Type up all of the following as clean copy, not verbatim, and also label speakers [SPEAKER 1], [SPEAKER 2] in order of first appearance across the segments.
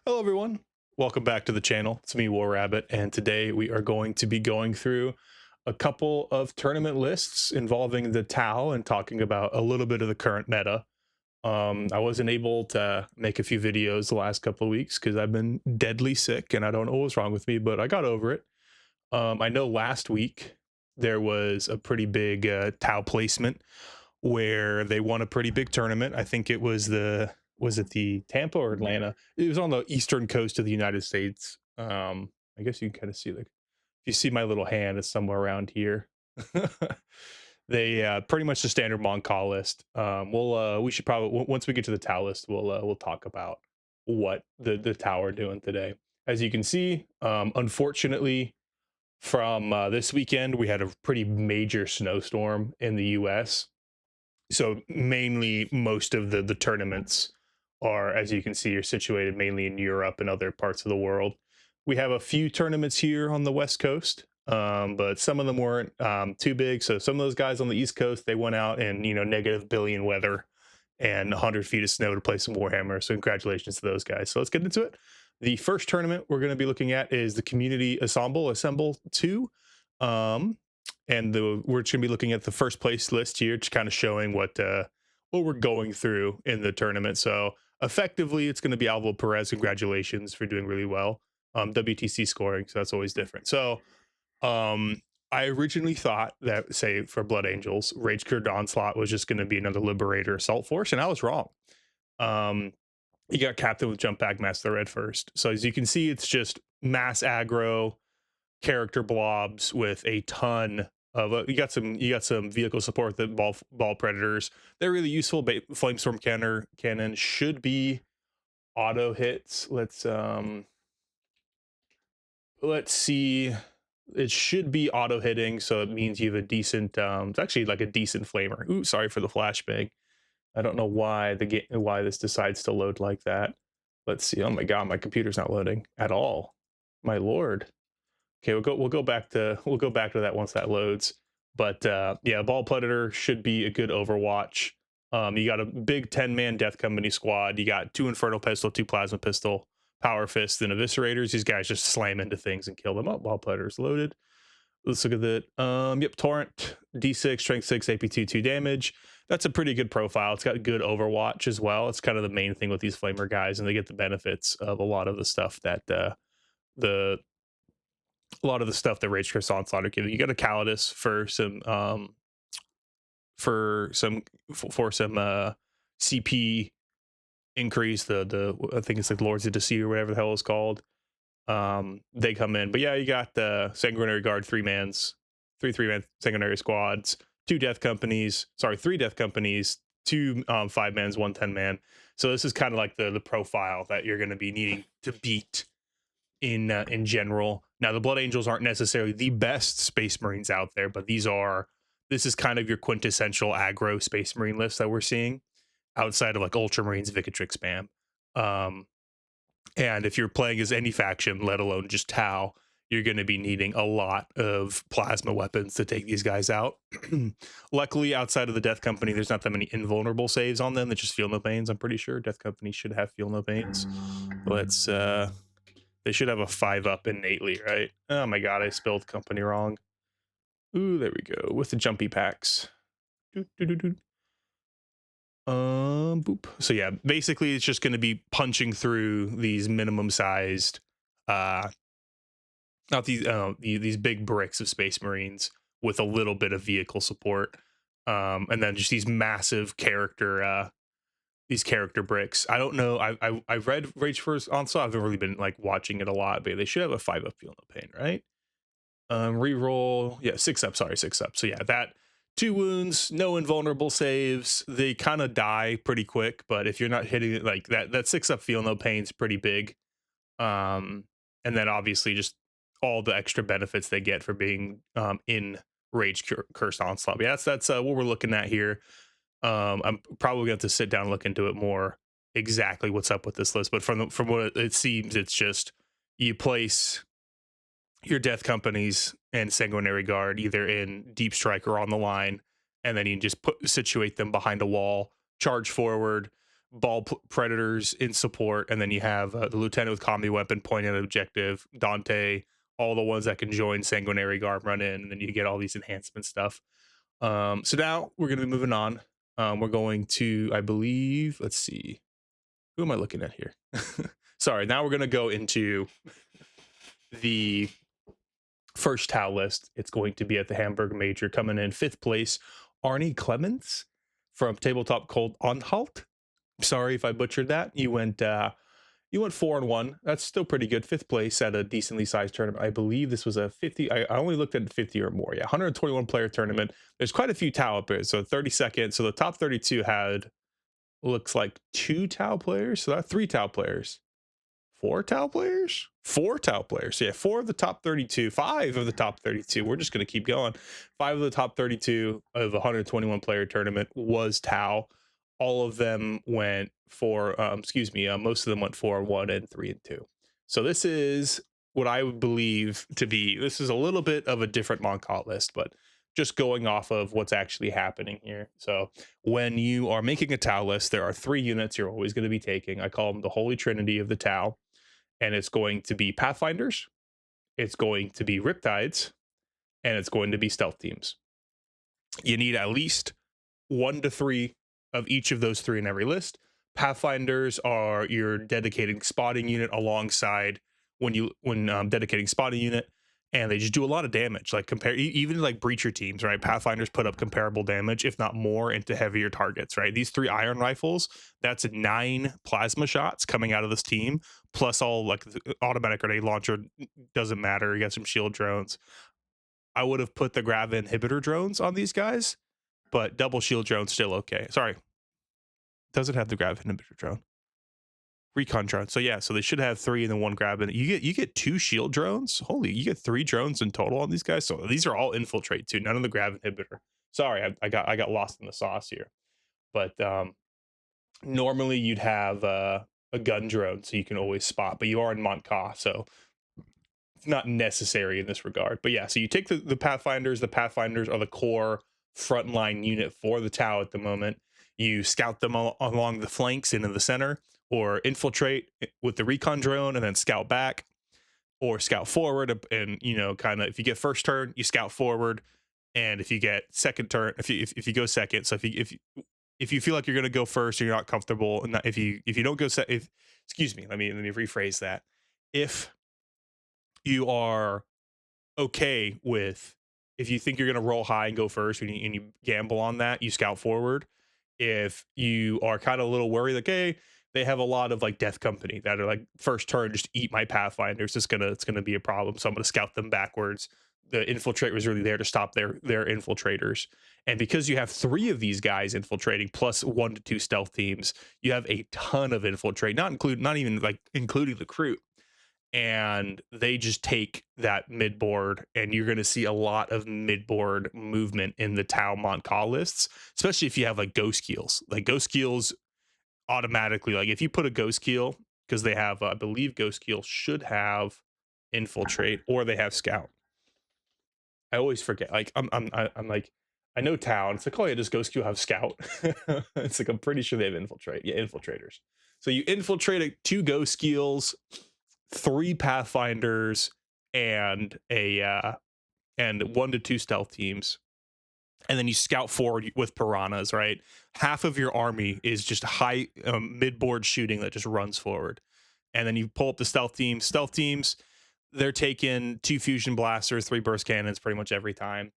[SPEAKER 1] Hello, everyone. Welcome back to the channel. It's me, War Rabbit, and today we are going to be going through a couple of tournament lists involving the Tau and talking about a little bit of the current meta. I wasn't able to make a few videos the last couple of weeks because I've been deadly sick and I don't know what's wrong with me, but I got over it. I know last week there was a pretty big Tau placement where they won a pretty big tournament. I think it was the Tampa or Atlanta? It was on the eastern coast of the United States. I guess you can kind of see, like, if you see my little hand, it's somewhere around here. They pretty much the standard Mon call list. We should probably once we get to the Tau list, we'll talk about what the Tau are doing today. As you can see, unfortunately, from this weekend, we had a pretty major snowstorm in the U.S. So mainly most of the tournaments are, as you can see, are situated mainly in Europe and other parts of the world. We have a few tournaments here on the West Coast, but some of them weren't too big. So some of those guys on the East Coast, they went out in negative billion weather and 100 feet of snow to play some Warhammer. So congratulations to those guys. So let's get into it. The first tournament we're going to be looking at is the Community Assemble 2. We're just going to be looking at the first place list here, just kind of showing what we're going through in the tournament. So effectively, it's going to be Alvaro Perez. Congratulations for doing really well. WTC scoring, so that's always different. So I originally thought that, say, for Blood Angels, Rage Cured Onslaught was just going to be another Liberator Assault Force, and I was wrong. You got Captain with Jump Back Master Red first. So as you can see, it's just mass aggro character blobs with a ton of you got some vehicle support, the ball predators. They're really useful. Flamestorm cannon should be auto hits. Let's see. It should be auto hitting, so it means you have a decent it's actually like a decent flamer. Ooh, sorry for the flashbang. I don't know why why this decides to load like that. Let's see. Oh my god, my computer's not loading at all. My lord. Okay, we'll go back to that once that loads. But yeah, Ball Predator should be a good Overwatch. You got a big 10-man Death Company squad. You got 2 Infernal Pistol, 2 Plasma Pistol, Power Fist, and Eviscerators. These guys just slam into things and kill them up. Ball Predator's loaded. Let's look at that. Yep, Torrent, D6, Strength 6, AP2, 2 damage. That's a pretty good profile. It's got good Overwatch as well. It's kind of the main thing with these Flamer guys, and they get the benefits of a lot of the stuff that the Rage Curse Onslaught are giving. You got a Calidus for some CP increase. The I think it's like Lords of Deceit or whatever the hell it's called. They come in, but yeah, you got the Sanguinary Guard, 3-man Sanguinary squads, 3 Death Companies, 2 5-mans, 1 10-man. So this is kind of like the profile that you're going to be needing to beat in general. Now, the Blood Angels aren't necessarily the best Space Marines out there, but this is kind of your quintessential aggro Space Marine list that we're seeing outside of like Ultramarines, Victrix spam. And if you're playing as any faction, let alone just Tau, you're going to be needing a lot of plasma weapons to take these guys out. Luckily, outside of the Death Company, there's not that many invulnerable saves on them that just Feel No Pains. I'm pretty sure Death Company should have Feel No Pains. Let's they should have a 5-up innately, right? Oh my god, I spelled company wrong. Ooh, there we go. With the jumpy packs. Boop. So yeah, basically it's just going to be punching through these minimum sized not these big bricks of Space Marines with a little bit of vehicle support. And then just these massive character bricks. I don't know. I've read Rage First Onslaught. I haven't really been like watching it a lot, but they should have a 5-up Feel No Pain, right? Reroll. Yeah, 6-up. Sorry, 6-up. So yeah, that 2 wounds, no invulnerable saves. They kind of die pretty quick, but if you're not hitting it like that 6-up Feel No Pain's pretty big. And then obviously just all the extra benefits they get for being in Rage Cursed Onslaught. Yeah, that's what we're looking at here. I'm probably going to have to sit down and look into it more, exactly what's up with this list. But from what it seems, it's just you place your Death Companies and Sanguinary Guard either in Deep Strike or on the line, and then you just situate them behind a wall, charge forward, predators in support, and then you have the lieutenant with combi weapon pointing at objective, Dante, all the ones that can join sanguinary garb run in, and then you get all these enhancement stuff. So now we're going to be moving on. We're going to, I believe, let's see, who am I looking at here? Sorry, now we're going to go into the first Tau list. It's going to be at the Hamburg Major, coming in 5th place, Arnie Clemens from Tabletop Cold Anhalt. Sorry if I butchered that. You went 4-1. That's still pretty good. 5th place at a decently sized tournament. I believe this was a 50. I only looked at 50 or more. Yeah, 121 player tournament. There's quite a few Tau up here. So 32nd. So the top 32 had, looks like 2 Tau players. So that's 3 Tau players. 4 Tau players? 4 Tau players. Yeah, 4 of the top 32, 5 of the top 32. We're just going to keep going. 5 of the top 32 of a 121 player tournament was Tau. All of them went for, most of them went 4-1 and 3-2. So this is what I would believe to be, this is a little bit of a different Montcalm list, but just going off of what's actually happening here. So when you are making a Tau list, there are 3 units you're always going to be taking. I call them the Holy Trinity of the Tau. And it's going to be Pathfinders, it's going to be Riptides, and it's going to be stealth teams. You need at least 1 to 3 of each of those 3 in every list. Pathfinders are your dedicated spotting unit alongside when dedicating spotting unit, and they just do a lot of damage. Like even like breacher teams, right? Pathfinders put up comparable damage, if not more, into heavier targets, right? These 3 iron rifles, that's 9 plasma shots coming out of this team, plus all like the automatic grenade launcher, doesn't matter. You got some shield drones. I would have put the grav inhibitor drones on these guys, but double shield drones still okay. Sorry, doesn't have the grav inhibitor drone. Recon drone. So yeah, so they should have 3 and then 1 grab, and you get 2 shield drones. Holy, you get 3 drones in total on these guys. So these are all infiltrate too. None of the grav inhibitor. Sorry, I got lost in the sauce here. But normally you'd have a gun drone, so you can always spot. But you are in Montcalm, so it's not necessary in this regard. But yeah, so you take the Pathfinders. The Pathfinders are the core frontline unit for the Tau at the moment. You scout them along the flanks and in the center, or infiltrate with the recon drone and then scout back, or scout forward. And kind of, if you get first turn, you scout forward, and if you get second turn, if you go second, so if you feel like you're going to go first or you're not comfortable, and if you don't go excuse me, let me rephrase that. If you are okay with, if you think you're going to roll high and go first, and you gamble on that, you scout forward. If you are kind of a little worried, like, hey, they have a lot of like death company that are like first turn, just eat my Pathfinders, it's gonna be a problem, so I'm gonna scout them backwards. The infiltrate was really there to stop their infiltrators, and because you have 3 of these guys infiltrating plus 1 to 2 stealth teams, you have a ton of infiltrate, not even like including the crew, and they just take that mid board, and you're going to see a lot of mid board movement in the Tau Montcalm lists, especially if you have like ghost keels. Like ghost keels automatically, like if you put a ghost keel, because they have, I believe ghost keel should have infiltrate, or they have scout. I always forget. Like I'm like, I know Tau. It's like, oh yeah, does ghost keel have scout? It's like, I'm pretty sure they have infiltrate. Yeah, infiltrators. So you infiltrate 2 ghost keels, 3 Pathfinders, and and 1 to 2 stealth teams, and then you scout forward with piranhas. Right, half of your army is just high mid-board shooting that just runs forward, and then you pull up the stealth teams. Stealth teams, they're taking 2 fusion blasters, 3 burst cannons pretty much every time.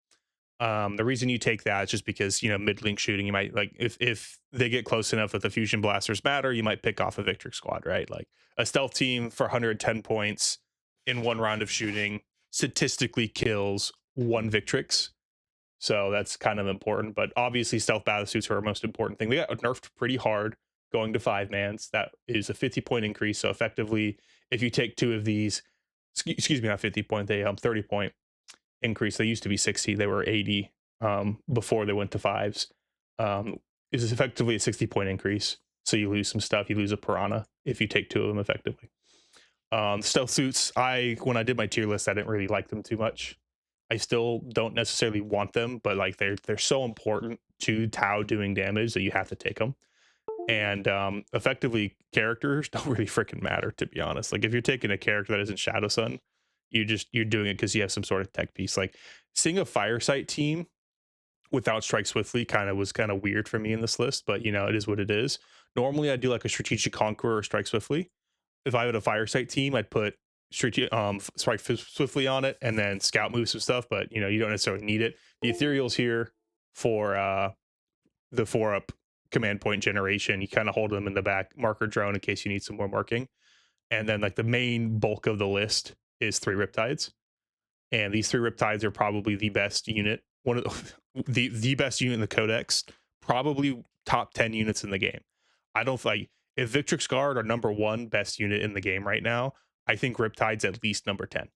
[SPEAKER 1] The reason you take that is just because, mid-link shooting, you might, like, if they get close enough that the fusion blasters matter, you might pick off a Victrix squad, right? Like a stealth team for 110 points in 1 round of shooting statistically kills 1 Victrix. So that's kind of important, but obviously stealth battlesuits are our most important thing. They got nerfed pretty hard going to 5-mans. That is a 50-point increase. So effectively, if you take 2 of these, excuse me, not 50-point, they 30-point increase. They used to be 60, they were 80 before they went to 5s. Is effectively a 60-point increase. So you lose some stuff. You lose a piranha if you take 2 of them effectively. Stealth suits, when I did my tier list, I didn't really like them too much. I still don't necessarily want them, but like they're so important to Tau doing damage that you have to take them. And effectively, characters don't really freaking matter, to be honest. Like if you're taking a character that isn't Shadow Sun, you're doing it because you have some sort of tech piece. Like seeing a Firesight team without Strike Swiftly was kind of weird for me in this list, but you know, it is what it is. Normally I do like a Strategic Conqueror or Strike Swiftly. If I had a Firesight team, I'd put Strike Swiftly on it and then scout move some stuff, but you know, you don't necessarily need it. The Ethereal's here for the 4-up command point generation. You kind of hold them in the back marker drone in case you need some more marking. And then like the main bulk of the list is 3 Riptides. And these 3 Riptides are probably the best unit, one of the best unit in the codex, probably top 10 units in the game. I don't like if Victrix Guard are number 1 best unit in the game right now, I think Riptide's at least number 10.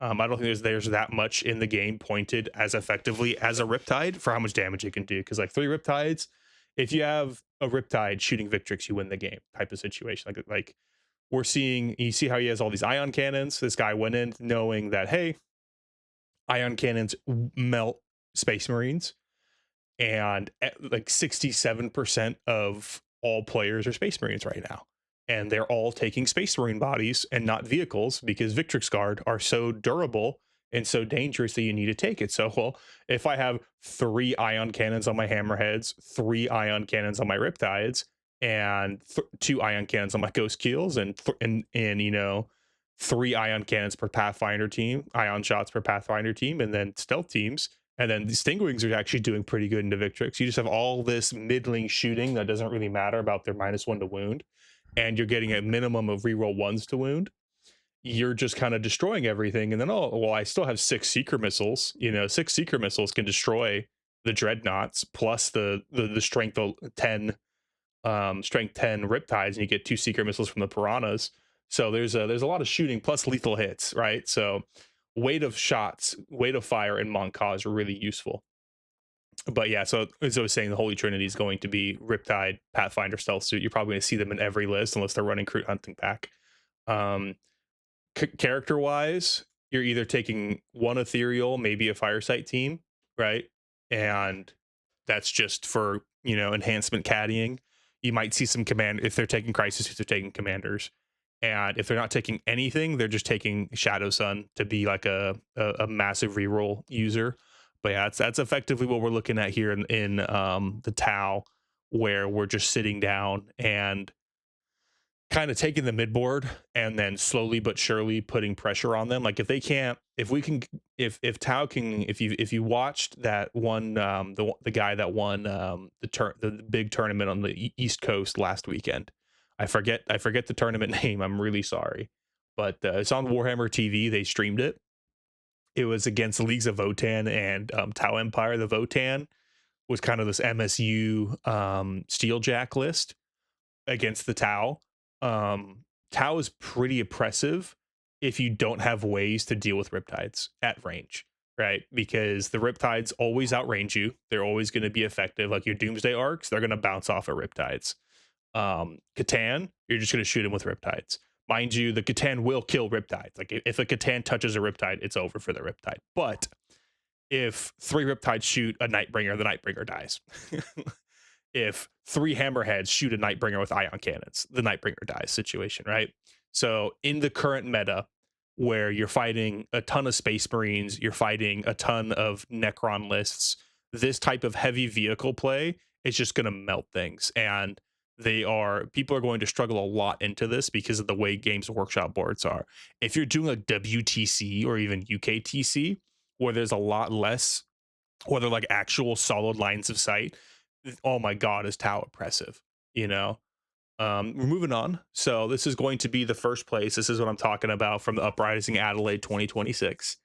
[SPEAKER 1] I don't think there's that much in the game pointed as effectively as a Riptide for how much damage it can do. Because like 3 Riptides, if you have a Riptide shooting Victrix, you win the game type of situation. Like we're seeing, you see how he has all these ion cannons. This guy went in knowing that, hey, ion cannons melt Space Marines, and like 67% of all players are Space Marines right now, and they're all taking Space Marine bodies and not vehicles because Victrix Guard are so durable and so dangerous that you need to take it. So, well, if I have 3 ion cannons on my Hammerheads, 3 ion cannons on my Riptides, and 2 ion cannons on my Ghost Keels, and you know, 3 ion cannons per Pathfinder team, ion shots per Pathfinder team, and then stealth teams, and then the Stingwings are actually doing pretty good into Victrix. You just have all this middling shooting that doesn't really matter about their -1 to wound, and you're getting a minimum of reroll 1s to wound. You're just kind of destroying everything. And then, oh, well, I still have 6 Seeker missiles. You know, 6 Seeker missiles can destroy the Dreadnoughts plus the strength 10 strength 10 Riptides, and you get 2 Seeker missiles from the Piranhas. So there's a lot of shooting plus lethal hits, right? So weight of shots, weight of fire, and Monka is really useful. But yeah, so as I was saying, the Holy Trinity is going to be Riptide, Pathfinder, Stealth Suit. You're probably going to see them in every list unless they're running Crude Hunting Pack. Character wise, you're either taking 1 Ethereal, maybe a Firesight team, right? And that's just for, you know, enhancement caddying. You might see some command if they're taking Crisis, if they're taking Commanders. And if they're not taking anything, they're just taking Shadow Sun to be like a massive reroll user. But yeah, that's effectively what we're looking at here in the Tau, where we're just sitting down and kind of taking the midboard and then slowly but surely putting pressure on them. Like if they can't, if Tau can, if you watched that one, the guy that won the big tournament on the East Coast last weekend, I forget the tournament name. I'm really sorry, but it's on Warhammer TV. They streamed it. It was against Leagues of Votann and Tau Empire. The Votann was kind of this MSU Steeljack list against the Tau. Tau is pretty oppressive if you don't have ways to deal with Riptides at range, right? Because the Riptides always outrange you. They're always going to be effective. Like your Doomsday arcs, they're going to bounce off of Riptides. Catan, you're just going to shoot him with Riptides. Mind you, the Catan will kill Riptides. Like if a Catan touches a Riptide, it's over for the Riptide. But if 3 Riptides shoot a Nightbringer, the Nightbringer dies. If 3 Hammerheads shoot a Nightbringer with ion cannons, the Nightbringer dies situation, right? So in the current meta, where you're fighting a ton of Space Marines, you're fighting a ton of Necron lists, this type of heavy vehicle play is just going to melt things. And people are going to struggle a lot into this because of the way Games Workshop boards are. If you're doing like WTC or even UKTC, where there's a lot less, where they're like actual solid lines of sight, oh my god, is Tau oppressive, you know? We're moving on. So this is going to be the first place. This is what I'm talking about from the Uprising Adelaide 2026.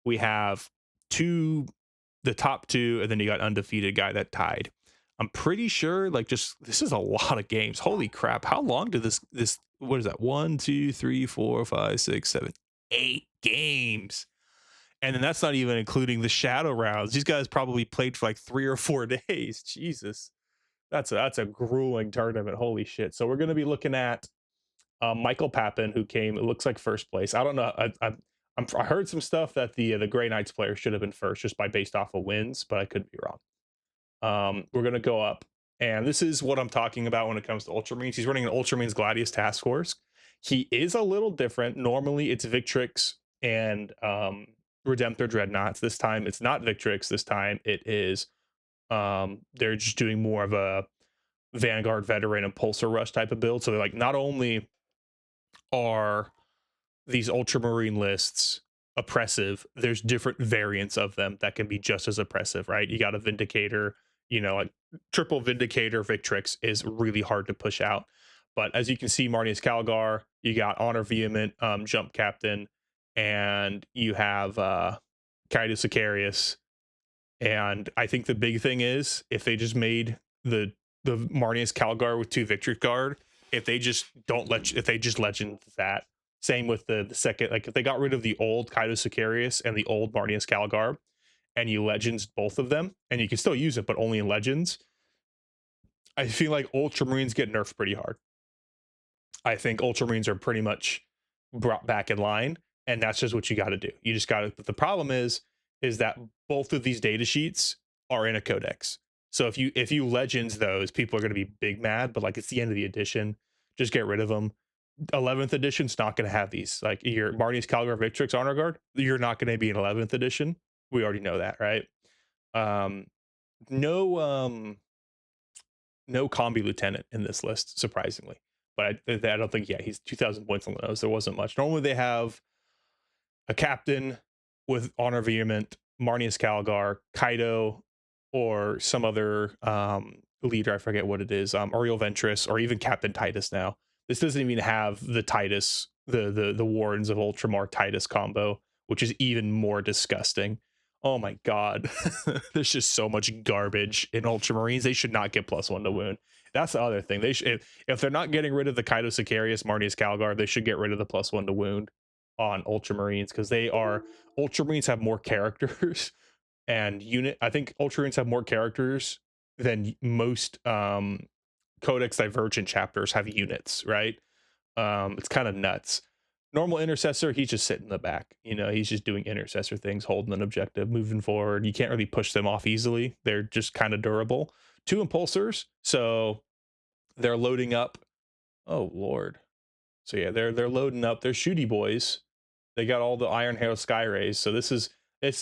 [SPEAKER 1] We have the top 2, and then you got undefeated guy that tied. I'm pretty sure, like, just this is a lot of games. Holy crap! How long did this? What is that? 1, 2, 3, 4, 5, 6, 7, 8 games. And then that's not even including the shadow rounds. These guys probably played for like 3 or 4 days. Jesus, that's a grueling tournament. Holy shit! So we're going to be looking at Michael Pappin, who came. It looks like first place. I don't know. I heard some stuff that the Grey Knights player should have been first just based off of wins, but I could be wrong. We're going to go up And this is what I'm talking about when it comes to Ultramarines. He's running an Ultramarines Gladius Task Force. He is a little different. Normally it's Victrix and Redemptor Dreadnoughts. This time it's not Victrix. This time it is they're just doing more of a Vanguard Veteran and Pulsar Rush type of build. So they're like, not only are these Ultramarine lists oppressive, there's different variants of them that can be just as oppressive, right? You got a Vindicator, like triple Vindicator Victrix is really hard to push out. But as you can see, Marnius Calgar, you got Honor Vehement, Jump Captain, and you have Kaido Sicarius. And I think the big thing is if they just made the Marnius Calgar with 2 Victory Guard, if they just if they just legend that. Same with the second, like if they got rid of the old Kaido Sicarius and the old Marnius Calgar, and you legends both of them, and you can still use it, but only in legends, I feel like Ultramarines get nerfed pretty hard. I think Ultramarines are pretty much brought back in line, and that's just what you got to do. You just got to. But the problem is that both of these data sheets are in a codex. So if you legends those, people are going to be big mad. But like it's the end of the edition, just get rid of them. 11th edition's not going to have these. Like your Marnius Calgar Victrix Honor Guard, you're not going to be in 11th edition. We already know that, right? Um, no no combi lieutenant in this list, surprisingly. But I don't think, yeah, he's 2,000 points on the nose. There wasn't much. Normally they have a captain with Honor Vehement, Marnius Calgar, Kaido, or some other leader. I forget what it is. Oriel Ventress, or even Captain Titus now. This doesn't even have the Titus, the Wardens of Ultramar Titus combo, which is even more disgusting. Oh my god. There's just so much garbage in Ultramarines. They should not get +1 to wound. That's the other thing. They should, if they're not getting rid of the Kaido Sicarius, Marnius Calgar, they should get rid of the +1 to wound on Ultramarines, because Ultramarines have more characters and unit. I think Ultramarines have more characters than most Codex Divergent chapters have units, right? It's kind of nuts. Normal intercessor, he's just sitting in the back. He's just doing intercessor things, holding an objective, moving forward. You can't really push them off easily. They're just kind of durable. 2 impulsors, so they're loading up. Oh lord. So yeah, they're loading up. They're shooty boys. They got all the Iron Hail Sky Rays. So it's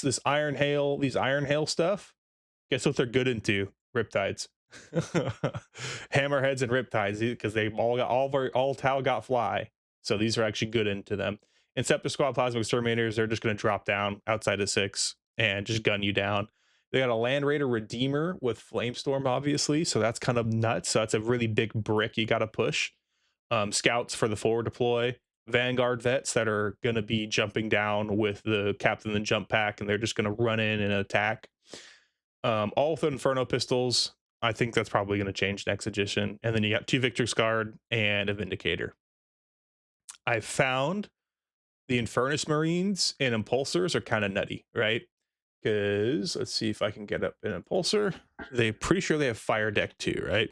[SPEAKER 1] this Iron Hail, these Iron Hail stuff. Guess what they're good into? Riptides. Hammerheads and Riptides, because they all got all Tau got fly. So these are actually good into them. Inceptor Squad Plasma Exterminators, they're just going to drop down outside of 6 and just gun you down. They got a Land Raider Redeemer with Flamestorm, obviously, so that's kind of nuts. So that's a really big brick you got to push. Scouts for the forward deploy. Vanguard vets that are going to be jumping down with the Captain and Jump Pack, and they're just going to run in and attack. All with the Inferno pistols. I think that's probably going to change next edition. And then you got 2 Victrix Guard and a Vindicator. I found the Infernus Marines and Impulsors are kind of nutty, right? Because let's see if I can get up an Impulsor. They're pretty sure they have Fire Deck 2, right?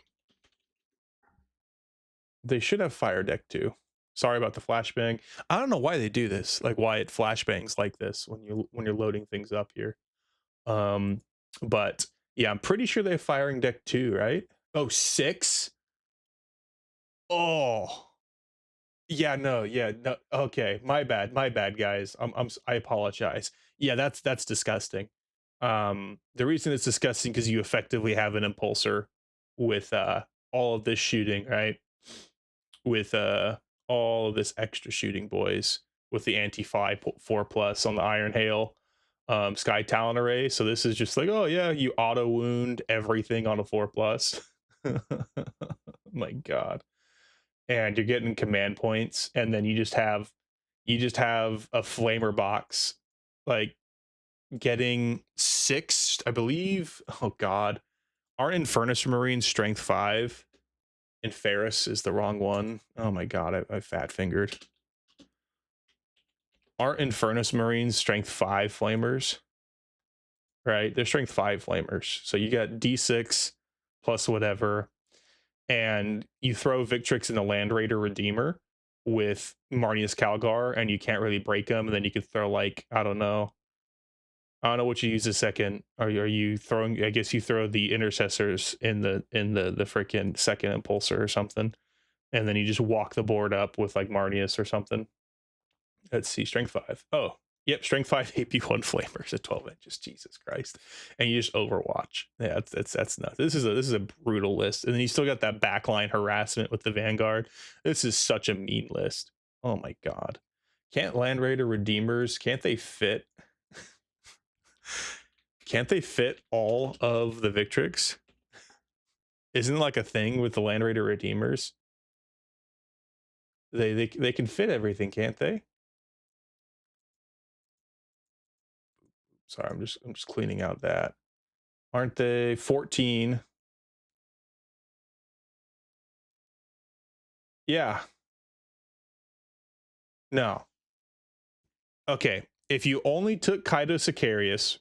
[SPEAKER 1] They should have Fire Deck 2. Sorry about the flashbang. I don't know why they do this, like why it flashbangs like this when you're loading things up here. But yeah, I'm pretty sure they have Firing Deck 2, right? Oh, 6? Oh. Yeah, no, okay, my bad, guys. I apologize. Yeah, that's disgusting. The reason it's disgusting because you effectively have an impulsor with all of this shooting, right? With all of this extra shooting, boys, with the anti-fi 4+ on the Iron Hail Sky Talon array. So this is just like, oh yeah, you auto wound everything on a 4+. My god. And you're getting command points, and then you just have a flamer box, like getting 6, I believe. Oh god, aren't Infernus Marines strength 5 and Ferris is the wrong one? Oh my god, I fat fingered. Aren't Infernus Marines strength 5 flamers? Right, they're strength 5 flamers, so you got D6 plus whatever, and you throw Victrix in the Land Raider Redeemer with Marnius Calgar, and you can't really break them, and then you could throw, like, I don't know, I don't know what you use the second. Are you throwing? I guess you throw the intercessors in the freaking second impulsor or something, and then you just walk the board up with like Marnius or something. Let's see, strength 5. Oh, yep, strength 5 AP1 flamers at 12 inches. Jesus Christ. And you just overwatch. Yeah, that's nuts. This is a brutal list. And then you still got that backline harassment with the Vanguard. This is such a mean list. Oh my god. Can't Land Raider Redeemers, can't they fit? Can't they fit all of the Victrix? Isn't like a thing with the Land Raider Redeemers? They can fit everything, can't they? Sorry, I'm just cleaning out that. Aren't they 14? Yeah. No. Okay. If you only took Kaido Sicarius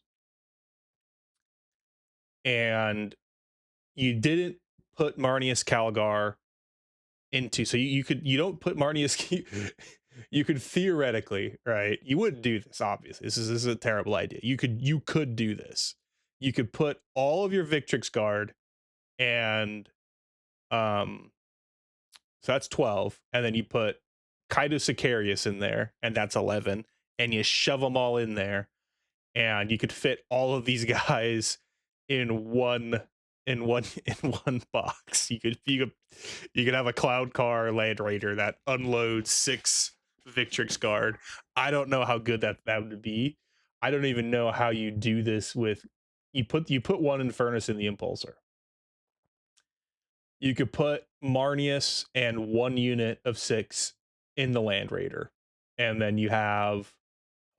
[SPEAKER 1] and you didn't put Marnius Calgar into, so you don't put Marnius you could theoretically, right? You wouldn't do this, obviously. This is a terrible idea. You could do this. You could put all of your Victrix guard and so that's 12, and then you put Kaido Sicarius in there, and that's 11, and you shove them all in there, and you could fit all of these guys in one in one box. You could have a Cloud Car Land Raider that unloads 6 Victrix guard. I don't know how good that would be. I don't even know how you do this with you put one Infernus in the Impulsor. You could put Marnius and 1 unit of 6 in the Land Raider, and then you have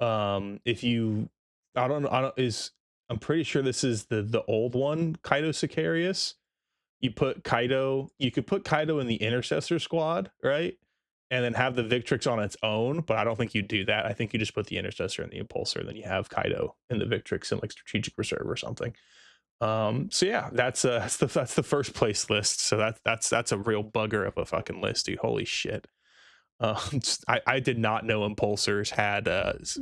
[SPEAKER 1] if you I don't is I'm pretty sure this is the old one, Kaido Sicarius. You could put Kaido in the Intercessor squad, right? And then have the Victrix on its own, but I don't think you do that. I think you just put the Intercessor in the Impulsor, and then you have Kaido in the Victrix in like Strategic Reserve or something. So yeah, that's the first place list. So that's a real bugger of a fucking list, dude. Holy shit. I did not know Impulsors had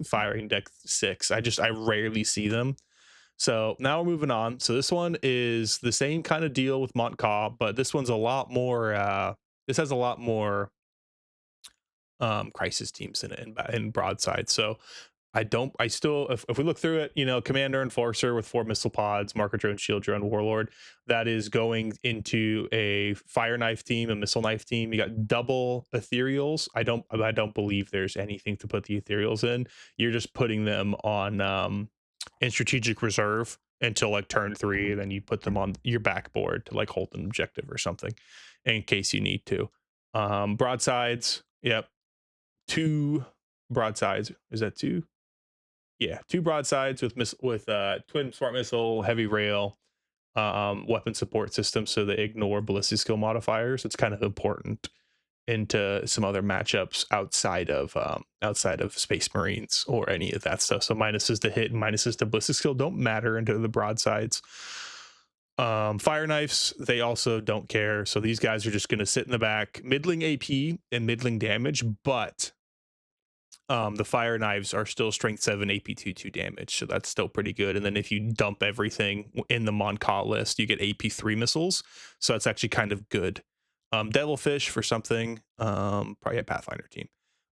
[SPEAKER 1] firing deck 6. I rarely see them. So now we're moving on. So this one is the same kind of deal with Montcalm, but this one's a lot more this has a lot more crisis teams in it in broadside. So I still, if we look through it, Commander Enforcer with 4 missile pods, Marker Drone, Shield Drone, Warlord, that is going into a Fire Knife team, a Missile Knife team. You got double Ethereals. I don't believe there's anything to put the Ethereals in. You're just putting them on in Strategic Reserve until like turn 3, and then you put them on your backboard to like hold an objective or something in case you need to. Broadsides, yep. 2 broadsides. Is that 2? Yeah, 2 broadsides with twin smart missile, heavy rail, weapon support system, so they ignore ballistic skill modifiers. It's kind of important into some other matchups outside of Space Marines or any of that stuff. So minuses to hit and minuses to ballistic skill don't matter into the broadsides. Fire knives, they also don't care. So these guys are just going to sit in the back, middling AP and middling damage, but the fire knives are still strength 7 AP2 2 damage, so that's still pretty good. And then if you dump everything in the Monca list, you get AP3 missiles, so that's actually kind of good. Devilfish for something, probably a Pathfinder team.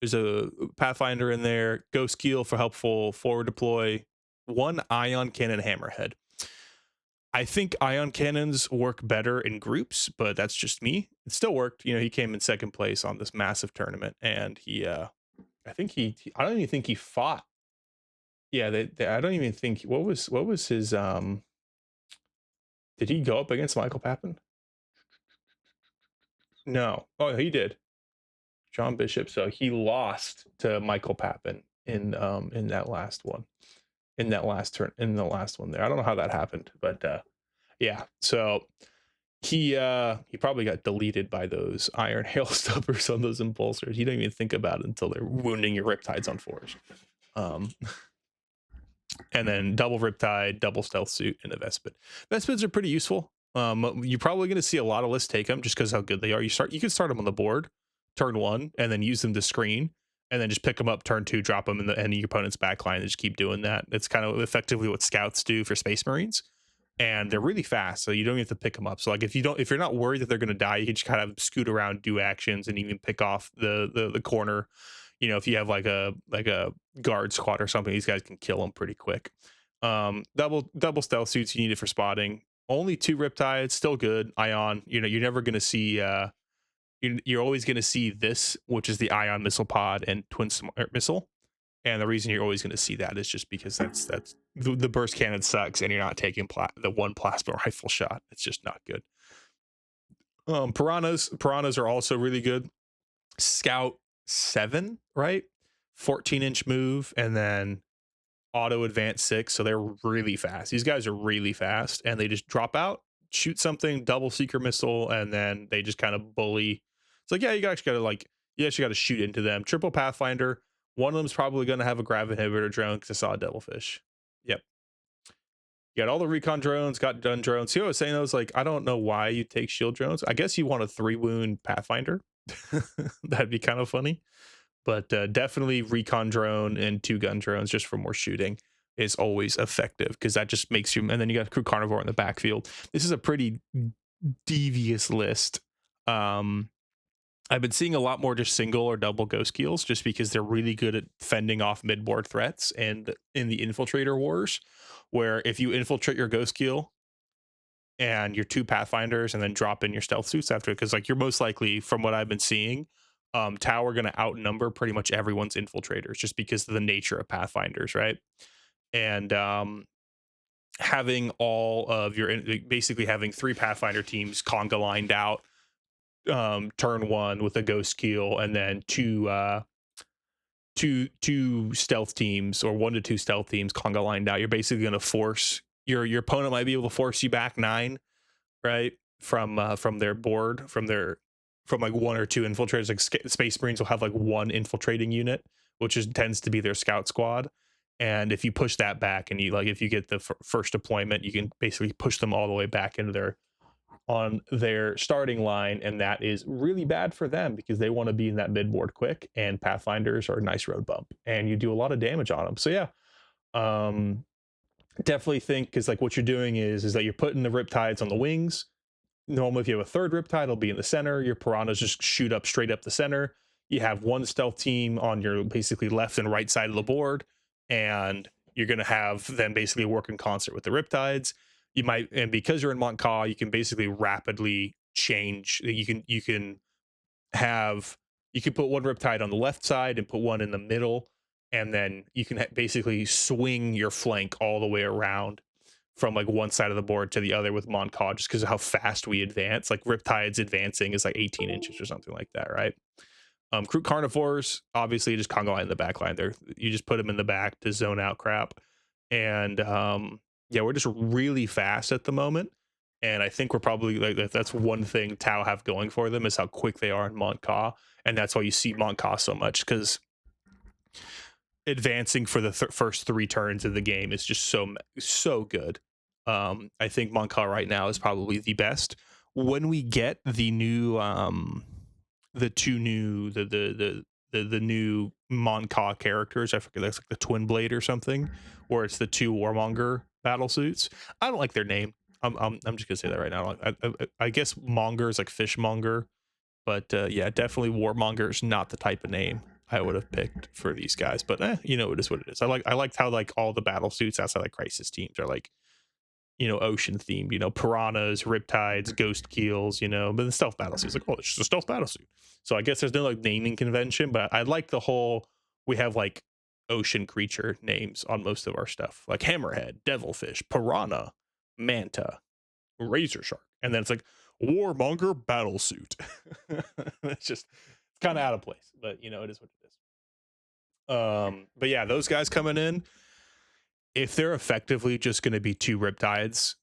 [SPEAKER 1] There's a Pathfinder in there. Ghost Keel for helpful forward deploy. 1 ion cannon hammerhead. I think ion cannons work better in groups, but that's just me. It still worked. He came in second place on this massive tournament, and I don't even think he fought. Yeah, I don't even think what was his did he go up against Michael Pappen? No. Oh, he did. John Bishop. So he lost to Michael Pappen in that last one. In the last one there. I don't know how that happened, but yeah. So he probably got deleted by those iron hail stubbers on those impulsors. You don't even think about it until they're wounding your Riptides on 4s. And then double Riptide, double Stealth Suit, and a Vespid. Vespids are pretty useful. You're probably going to see a lot of lists take them just because how good they are. You can start them on the board turn 1 and then use them to screen, and then just pick them up turn 2, drop them in the end of your opponent's backline, and just keep doing that. It's kind of effectively what scouts do for Space Marines, and they're really fast, so you don't have to pick them up. So like if you're not worried that they're going to die, you can just kind of scoot around, do actions, and even pick off the corner. You know, if you have like a guard squad or something, these guys can kill them pretty quick. Double stealth suits, you need it for spotting. Only 2 Riptides, still good. Ion, you know, you're never going to see you're always going to see this, which is the ion missile pod and twin missile. And the reason you're always going to see that is just because that's the burst cannon sucks, and you're not taking the one plasma rifle shot. It's just not good. Piranhas are also really good. Scout 7, right? 14-inch move, and then auto advance 6, so they're really fast. These guys are really fast, and they just drop out, shoot something, double seeker missile, and then they just kind of bully. It's like, yeah, you actually got to shoot into them. Triple Pathfinder. One of them's probably going to have a grav inhibitor drone because I saw a devilfish. Yep. You got all the recon drones, got gun drones. See what I was saying? I was like, I don't know why you take shield drones. I guess you want a 3-wound Pathfinder. That'd be kind of funny. But definitely recon drone and 2 gun drones just for more shooting is always effective, because that just makes you. And then you got crew carnivore in the backfield. This is a pretty devious list. I've been seeing a lot more just single or double ghost kills, just because they're really good at fending off midboard threats. And in the infiltrator wars, where if you infiltrate your ghost kill and your 2 pathfinders and then drop in your stealth suits after, because like you're most likely, from what I've been seeing, Tau are going to outnumber pretty much everyone's infiltrators, just because of the nature of pathfinders, right? And having all of your, basically having 3 pathfinder teams conga lined out turn 1 with a ghost kill, and then two stealth teams, or 1 to 2 stealth teams conga lined out. You're basically going to force your opponent might be able to force you back 9, right, from their board, from like 1 or 2 infiltrators. Like Space Marines will have like 1 infiltrating unit, which tends to be their scout squad. And if you push that back, and you like, if you get the first deployment, you can basically push them all the way back into on their starting line, and that is really bad for them, because they want to be in that midboard quick, and pathfinders are a nice road bump, and you do a lot of damage on them. So yeah, definitely think, because like what you're doing is that you're putting the Riptides on the wings. Normally if you have a 3rd Riptide, it'll be in the center. Your piranhas just shoot up straight up the center. You have 1 stealth team on your basically left and right side of the board, and you're going to have them basically work in concert with the Riptides. You might, and because you're in Montcaw, you can basically rapidly change. You can put 1 Riptide on the left side and put 1 in the middle, and then you can basically swing your flank all the way around from like one side of the board to the other with Montcaw, just because of how fast we advance. Like Riptides advancing is like 18 inches or something like that, right? Crew carnivores, obviously just conga line in the back line. There, you just put them in the back to zone out crap. And yeah, we're just really fast at the moment. And I think we're probably like, that's one thing Tau have going for them, is how quick they are in Montcaw. And that's why you see Montcaw so much, because advancing for the first 3 turns of the game is just so good. I think Montcaw right now is probably the best. When we get the new the new Montcaw characters, I forget, that's like the Twin Blade or something, or it's the 2 Warmonger battle suits. I don't like their name. I'm just gonna say that right now. I guess Monger is like fishmonger, but yeah, definitely Warmonger is not the type of name I would have picked for these guys. But you know, it is what it is. I liked how like all the battle suits outside like Crisis teams are like, you know, ocean themed, you know, piranhas, riptides, ghost keels, you know, but the stealth battle suit is like, oh, it's just a stealth battle suit. So I guess there's no like naming convention, but I like the whole, we have like ocean creature names on most of our stuff, like hammerhead, devilfish, piranha, manta, razor shark, and then it's like warmonger battle suit. It's just, it's kind of out of place, but you know, it is what it is. But yeah, those guys coming in, if they're effectively just going to be 2 riptides,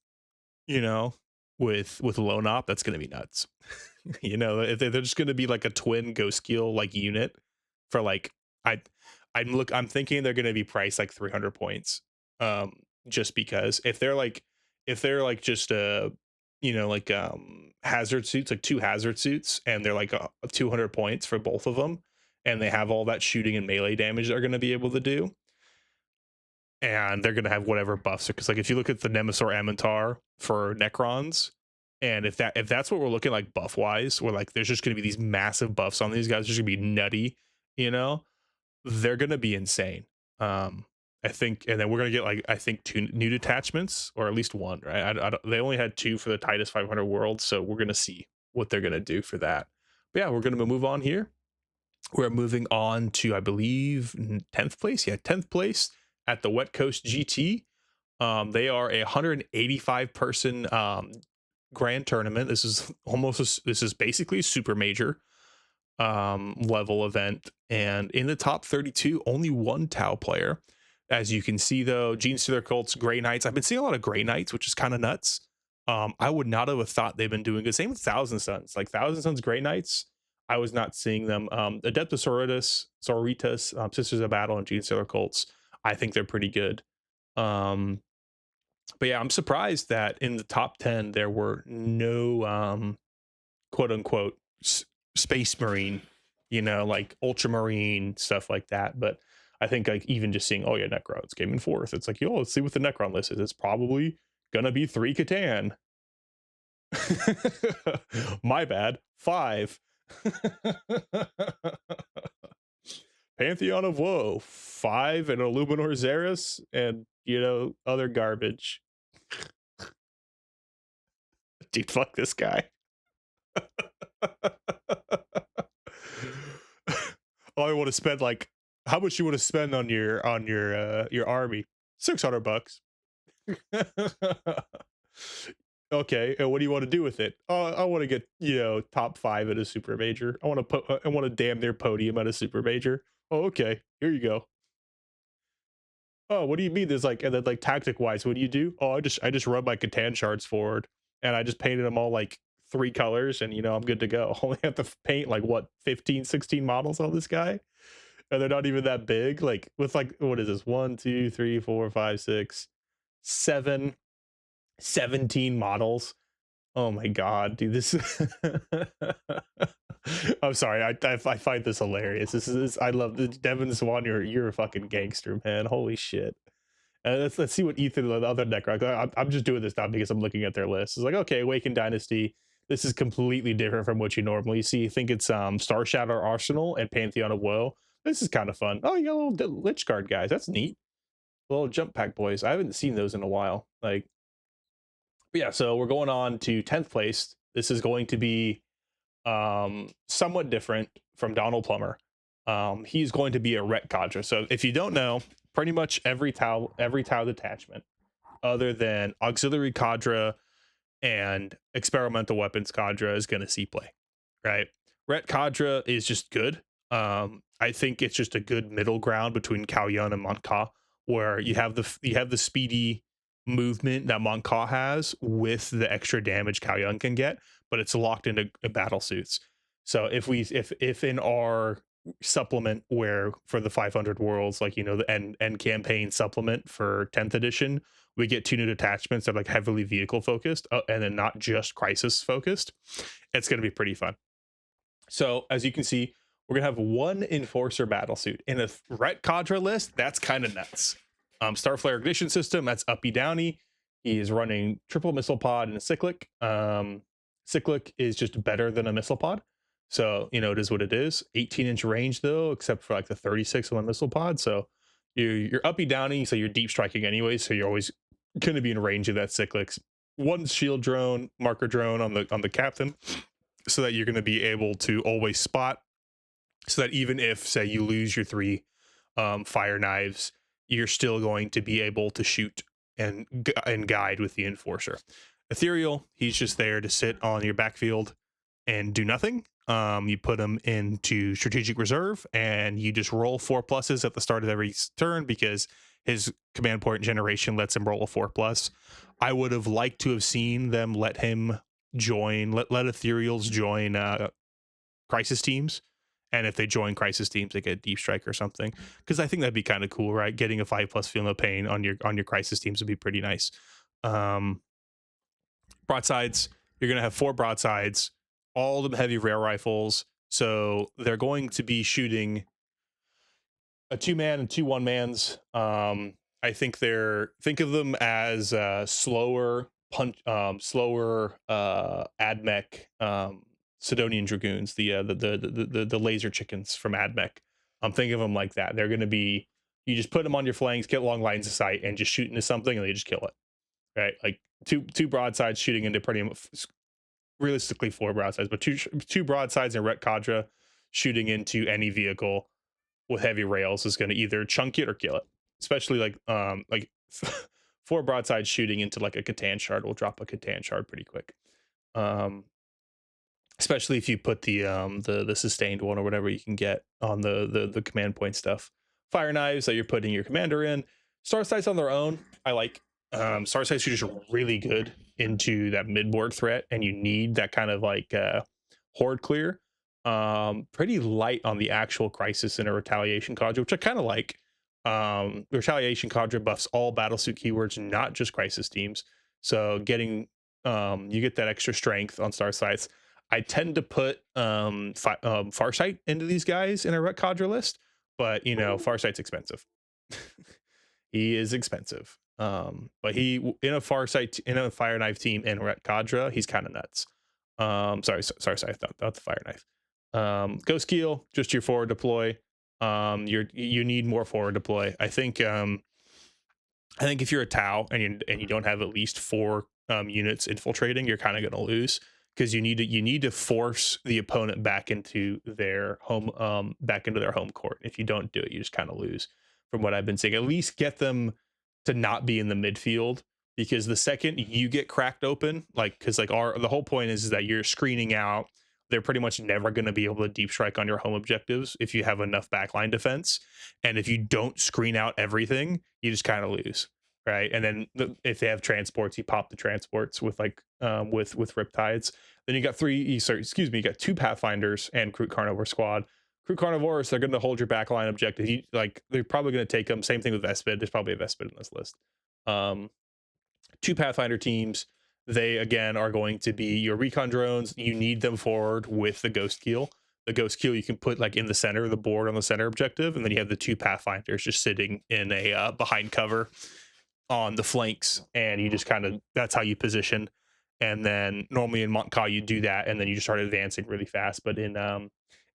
[SPEAKER 1] you know, with lone op, that's going to be nuts. You know, if they're just going to be like a twin ghost keel like unit for like, I'm thinking they're going to be priced like 300 points. Just because if they're like just you know, like hazard suits, like 2 hazard suits, and they're like 200 points for both of them, and they have all that shooting and melee damage they're going to be able to do, and they're going to have whatever buffs. Because like if you look at the Nemesis Amintar for Necrons, and if that's what we're looking like buff wise, we're like there's just going to be these massive buffs on these guys, just going to be nutty, you know. They're going to be insane. I think, and then we're going to get like I think 2 new detachments, or at least 1, right? They only had 2 for the Titus 500 world, so we're going to see what they're going to do for that. But yeah, we're going to move on here. We're moving on to, I believe, 10th place. Yeah, 10th place at the Wet Coast GT. They are a 185 person grand tournament. This is basically a super major level event, and in the top 32, only 1 Tau player. As you can see, though, Gene Stealer Cults, Grey Knights. I've been seeing a lot of Grey Knights, which is kind of nuts. I would not have thought they've been doing good. Same with Thousand Sons. Like Thousand Sons Grey Knights, I was not seeing them. Adeptus Sororitas, Sisters of Battle, and Gene Stealer Cults, I think they're pretty good. But yeah, I'm surprised that in the top 10 there were no quote unquote Space Marine, you know, like Ultramarine stuff like that. But I think like even just seeing, oh yeah, Necrons came in 4th. It's like, yo, let's see what the Necron list is. It's probably gonna be 3 Catan. My bad. 5. Pantheon of Woe, 5, and Illuminor Xeris, and you know, other garbage. Dude, fuck this guy. Oh, I want to spend like, how much you want to spend on your army? $600. Okay, and what do you want to do with it? I want to get, you know, top 5 at a super major. I want to damn near podium at a super major. Oh, okay, here you go. Oh, what do you mean? There's like, and then like tactic wise, what do you do? Oh, I just run my Catan shards forward, and I just painted them all like 3 colors, and you know I'm good to go. Only have to paint like what 15, 16 models on this guy, and they're not even that big. Like with like what is this? 1, 2, 3, 4, 5, 6, 7, 17 models. Oh my god, dude, this I'm sorry, I find this hilarious. This is I love this. Devin Swan, you're a fucking gangster, man. Holy shit. Let's see what Ethan, the other Necron. I'm just doing this now because I'm looking at their list. It's like, okay, Awakened Dynasty. This is completely different from what you normally see. I think it's Star Shadow Arsenal and Pantheon of Woe. This is kind of fun. Oh, you got little Lich Guard guys. That's neat. Little jump pack boys. I haven't seen those in a while. Like, but yeah, so we're going on to 10th place. This is going to be somewhat different from Donald Plummer. He's going to be a Ret Cadre. So if you don't know, pretty much every Tau detachment other than Auxiliary Cadre and Experimental Weapons Cadre is going to see play, right? Ret Cadre is just good. I think it's just a good middle ground between Cao Yun and Monka, where you have the speedy movement that Monka has with the extra damage Cao Yun can get, but it's locked into battle suits. So if in our supplement, where for the 500 worlds, like, you know, the end campaign supplement for 10th edition, we get 2 new detachments that are like heavily vehicle focused, and then not just crisis focused, it's going to be pretty fun. So as you can see, we're gonna have 1 enforcer battlesuit in a Ret Cadre list. That's kind of nuts. Starflare ignition system, that's uppy downy. He is running triple missile pod and a cyclic. Cyclic is just better than a missile pod, so you know it is what it is. 18-inch range though, except for like the 36 on the missile pod. So you're uppy downy, so you're deep striking anyway, so you're always going to be in range of that cyclic. 1 shield drone, marker drone on the captain, so that you're going to be able to always spot, so that even if, say, you lose your 3 fire knives, you're still going to be able to shoot and guide with the enforcer. Ethereal, he's just there to sit on your backfield and do nothing. You put him into strategic reserve, and you just roll 4+ at the start of every turn, because his command point generation lets him roll a 4+. I would have liked to have seen them let him join, let Ethereals join crisis teams, and if they join crisis teams, they get deep strike or something, because I think that'd be kind of cool, right? Getting a 5+ feel no pain on your crisis teams would be pretty nice. Broadsides, you're gonna have 4 broadsides, all of them heavy rare rifles. So they're going to be shooting a 2-man and 2 1-mans. I think think of them as slower slower AdMech Sidonian Dragoons, the laser chickens from AdMech. Think of them like that. They're going to be, you just put them on your flanks, get long lines of sight, and just shoot into something, and they just kill it. Right, like two broadsides shooting into pretty much, realistically 4 broadsides, but two broadsides and Ret Cadre shooting into any vehicle with heavy rails is going to either chunk it or kill it. Especially like 4 broadsides shooting into like a Catan shard will drop a Catan shard pretty quick. Especially if you put the sustained one or whatever you can get on the command point stuff. Fire knives that you're putting your commander in. Star sights on their own, I like. Star sights are just really good into that mid-board threat, and you need that kind of like horde clear. Pretty light on the actual crisis and a retaliation cadre, which I kind of like. Retaliation cadre buffs all battlesuit keywords, not just crisis teams. So getting you get that extra strength on star sights. I tend to put Farsight into these guys in a Ret Cadre list, but you know, Farsight's expensive. He is expensive. But he in a Farsight in a Fire Knife team in Ret Cadre, he's kind of nuts. Sorry, not the Fire Knife. Ghost Keel, just your forward deploy. You need more forward deploy. I think if you're a Tau and you don't have at least 4 units infiltrating, you're kind of going to lose, because you need to force the opponent back into their home court. If you don't do it, you just kind of lose. From what I've been saying, at least get them to not be in the midfield, because the second you get cracked open, like, because like the whole point is that you're screening out. They're pretty much never going to be able to deep strike on your home objectives if you have enough backline defense. And if you don't screen out everything, you just kind of lose, right? And then if they have transports, you pop the transports with like with Riptides. Then you got you got 2 Pathfinders and Crew Carnivore Squad. Crew Carnivores, they're going to hold your backline objective. They're probably going to take them. Same thing with Vespid. There's probably a Vespid in this list. 2 Pathfinder teams. They again are going to be your recon drones. You need them forward with the Ghost Keel. The Ghost Keel you can put like in the center of the board on the center objective, and then you have the 2 Pathfinders just sitting in a behind cover on the flanks, and you just kind of, that's how you position. And then normally in Montcalm you do that, and then you just start advancing really fast. But in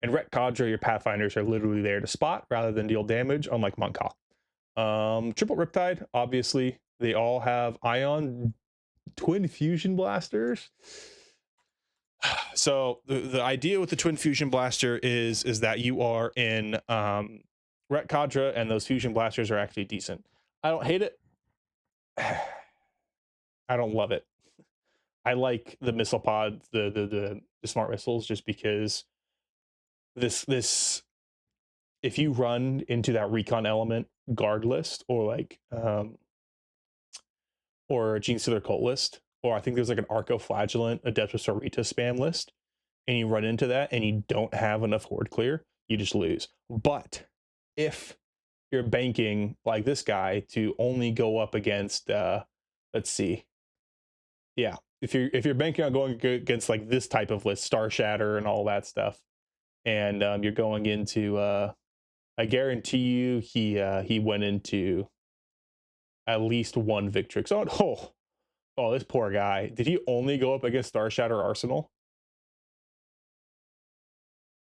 [SPEAKER 1] Ret Cadre, your Pathfinders are literally there to spot rather than deal damage, unlike Montcalm. Triple Riptide, obviously, they all have ion twin fusion blasters. So the idea with the twin fusion blaster is that you are in Ret Cadre, and those fusion blasters are actually decent. I don't hate it. I don't love it. I like the missile pod, the smart missiles, just because this if you run into that recon element guard list, or like or a Gene Stealer cult list, or I think there's like an Arco Flagellant Adeptus Arita spam list, and you run into that and you don't have enough horde clear, you just lose. But if you're banking like this guy to only go up against let's see, yeah, if you're banking on going against like this type of list, Star Shatter and all that stuff, and you're going into I guarantee you he went into at least 1 Victrix. Oh, this poor guy. Did he only go up against Star Shatter Arsenal?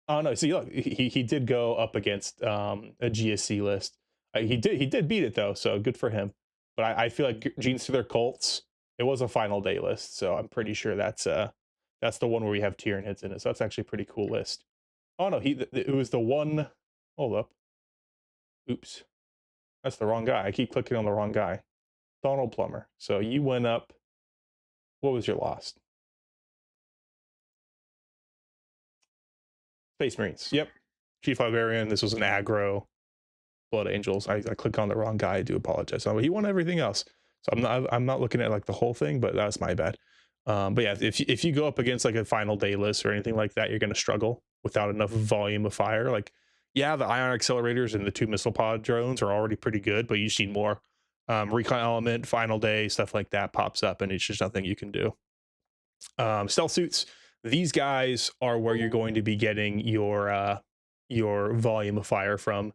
[SPEAKER 1] Oh no, see, look, he did go up against a GSC list. He did beat it though, so good for him. But I feel like Gene Stealer Cults, it was a final day list, so I'm pretty sure that's the one where we have Tyranids in it. So that's actually a pretty cool list. Oh no, it was the one. Hold up. Oops, that's the wrong guy. I keep clicking on the wrong guy. Donald Plummer. So you went up. What was your loss? Space Marines. Yep. Chief Librarian. This was an aggro. Blood Angels. I clicked on the wrong guy. I do apologize. So he won everything else. So I'm not looking at like the whole thing, but that's my bad. But yeah, if you go up against like a final day list or anything like that, you're going to struggle without enough volume of fire. Like, yeah, the ion accelerators and the 2 missile pod drones are already pretty good, but you just need more. Recon element, final day, stuff like that pops up, and it's just nothing you can do. Stealth suits, These guys are where you're going to be getting your volume of fire from.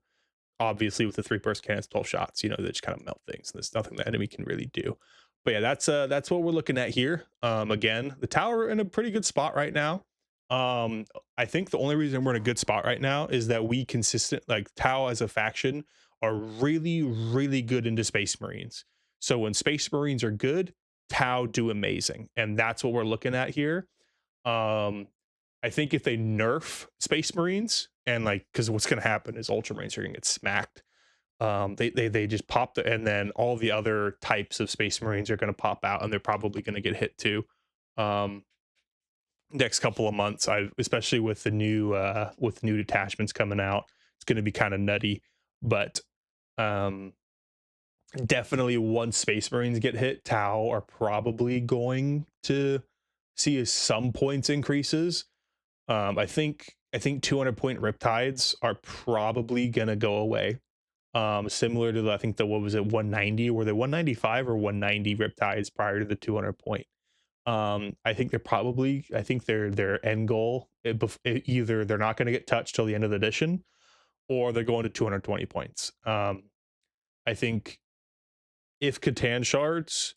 [SPEAKER 1] Obviously, with the three-burst cannons, 12 shots, you know, they just kind of melt things. There's nothing the enemy can really do. But yeah, that's what we're looking at here. Again, the tower in a pretty good spot right now. Um, I think the only reason we're in a good spot right now is that we consistent like Tau as a faction are really, really good into Space Marines. So when Space Marines are good, Tau do amazing, and that's what we're looking at here. Um, I think if they nerf Space Marines and like, because what's going to happen is Ultramarines are going to get smacked. They just pop and then all the other types of Space Marines are going to pop out, and they're probably going to get hit too. Um, Next couple of months, I especially with new detachments coming out, it's going to be kind of nutty. But um, definitely once Space Marines get hit, Tau are probably going to see some points increases. I think 200 point Riptides are probably gonna go away. Similar to I think the what was it 190? Were they 195 or 190 Riptides prior to the 200 point? I think their end goal either they're not going to get touched till the end of the edition, or they're going to 220 points. I think if Catan shards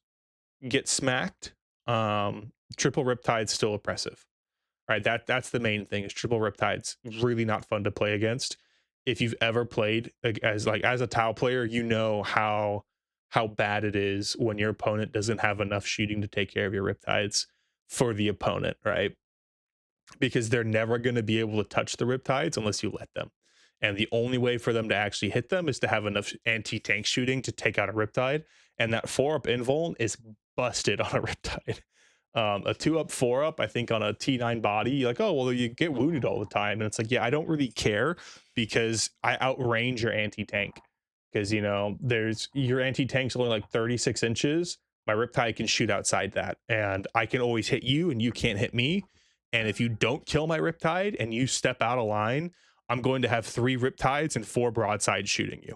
[SPEAKER 1] get smacked, triple Riptide's still oppressive. Right, that's the main thing is triple Riptides really not fun to play against. If you've ever played as a Tau player, you know how bad it is when your opponent doesn't have enough shooting to take care of your Riptides for the opponent, right? Because they're never going to be able to touch the Riptides unless you let them. And the only way for them to actually hit them is to have enough anti-tank shooting to take out a Riptide. And that 4-up invuln is busted on a Riptide. A 2-up, 4-up, I think on a T9 body, you're like, oh, well, you get wounded all the time. And it's like, yeah, I don't really care because I outrange your anti-tank. Because, you know, there's your anti-tank's only like 36 inches. My Riptide can shoot outside that. And I can always hit you and you can't hit me. And if you don't kill my Riptide and you step out of line, I'm going to have 3 Riptides and 4 broadsides shooting you.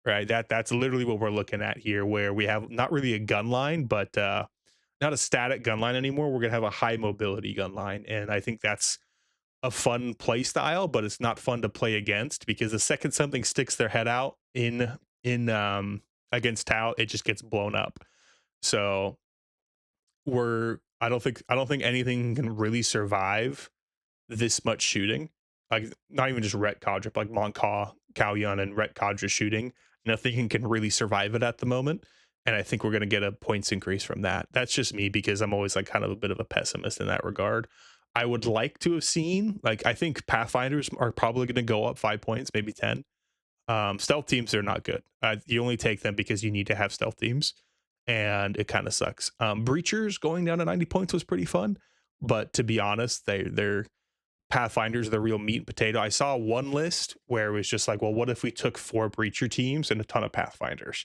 [SPEAKER 1] Right? That's literally what we're looking at here, where we have not really a gun line, but not a static gun line anymore. We're gonna have a high mobility gun line. And I think that's a fun play style, but it's not fun to play against because the second something sticks their head out in against Tau, it just gets blown up. So I don't think anything can really survive this much shooting. Like not even just Ret Cadre, like Montcaw, Kaoyun, and Ret Cadre shooting. Nothing can really survive it at the moment. And I think we're gonna get a points increase from that. That's just me because I'm always like kind of a bit of a pessimist in that regard. I would like to have seen, like, I think Pathfinders are probably gonna go up 5 points, maybe 10. Stealth teams are not good. You only take them because you need to have stealth teams, and it kind of sucks. Breachers going down to 90 points was pretty fun, but to be honest, they're Pathfinders are the real meat and potato. I saw one list where it was just like, well, what if we took 4 breacher teams and a ton of Pathfinders?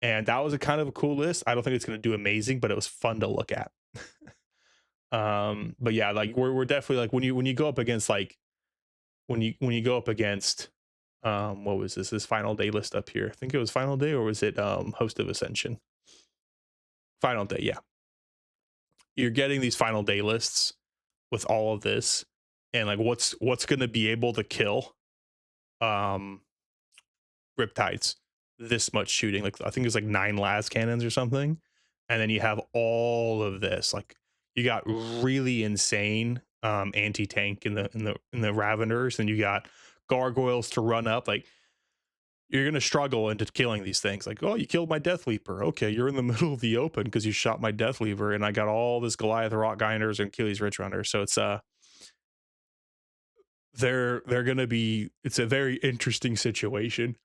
[SPEAKER 1] And that was a kind of a cool list. I don't think it's going to do amazing, but it was fun to look at. But yeah, like we're definitely like when you go up against like when you go up against what was this final day list up here? I think it was final day, or was it host of Ascension? Final day, yeah. You're getting these final day lists with all of this, and like what's going to be able to kill um Riptides this much shooting. Like I think it's like 9 las cannons or something, and then you have all of this. Like you got really insane anti-tank in the Raveners, and you got gargoyles to run up. Like you're gonna struggle into killing these things. Like, oh, you killed my Death Leaper. Okay, you're in the middle of the open because you shot my Death Leaper, and I got all this Goliath Rock Grinders and Achilles Rich Runners. So it's they're gonna be, it's a very interesting situation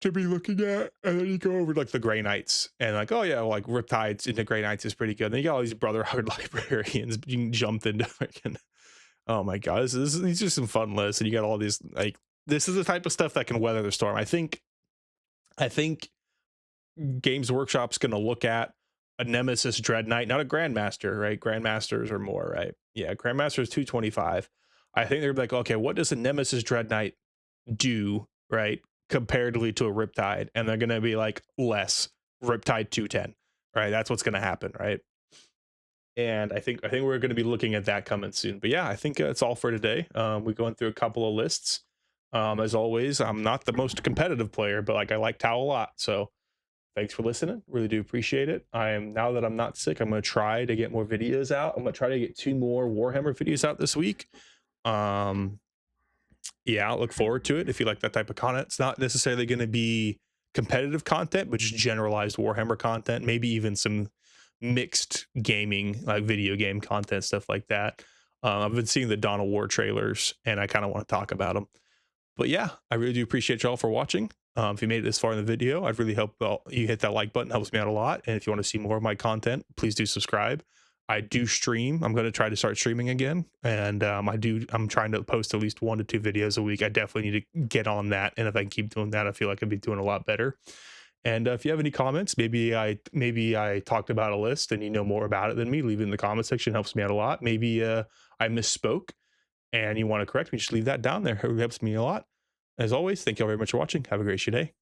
[SPEAKER 1] to be looking at. And then you go over like the Grey Knights and like, oh yeah, well, like Riptides into Grey Knights is pretty good. And then you got all these Brotherhood librarians being jumped into freaking, oh my god, these are some fun lists. And you got all these, like, this is the type of stuff that can weather the storm. I think Games Workshop's gonna look at a Nemesis Dread Knight, not a Grandmaster, right? Grandmasters or more, right? Yeah, Grandmaster is 225. I think they're like, okay, what does a Nemesis Dread Knight do, right, comparatively to a Riptide? And they're gonna be like, less Riptide 210, right? That's what's gonna happen, right? and I think we're going to be looking at that coming soon. But yeah, I think that's all for today. We're going through a couple of lists. As always, I'm not the most competitive player, but like I like Tau a lot. So thanks for listening. Really do appreciate it. I am now that I'm not sick, I'm going to try to get more videos out. I'm going to try to get 2 more Warhammer videos out this week. Yeah, I'll look forward to it if you like that type of content. It's not necessarily going to be competitive content, but just generalized Warhammer content, maybe even some mixed gaming, like video game content, stuff like that. I've been seeing the Dawn of War trailers, and I kind of want to talk about them. But yeah, I really do appreciate y'all for watching. If you made it this far in the video, I'd really hope you hit that like button. It helps me out a lot. And if you want to see more of my content, please do subscribe. I do stream. I'm going to try to start streaming again, and I'm trying to post at least 1 to 2 videos a week. I definitely need to get on that, and if I can keep doing that, I feel like I'd be doing a lot better. And if you have any comments, maybe I talked about a list and you know more about it than me, leave it in the comment section. Helps me out a lot. Maybe I misspoke and you want to correct me, just leave that down there. It helps me a lot. As always, thank you all very much for watching. Have a great day.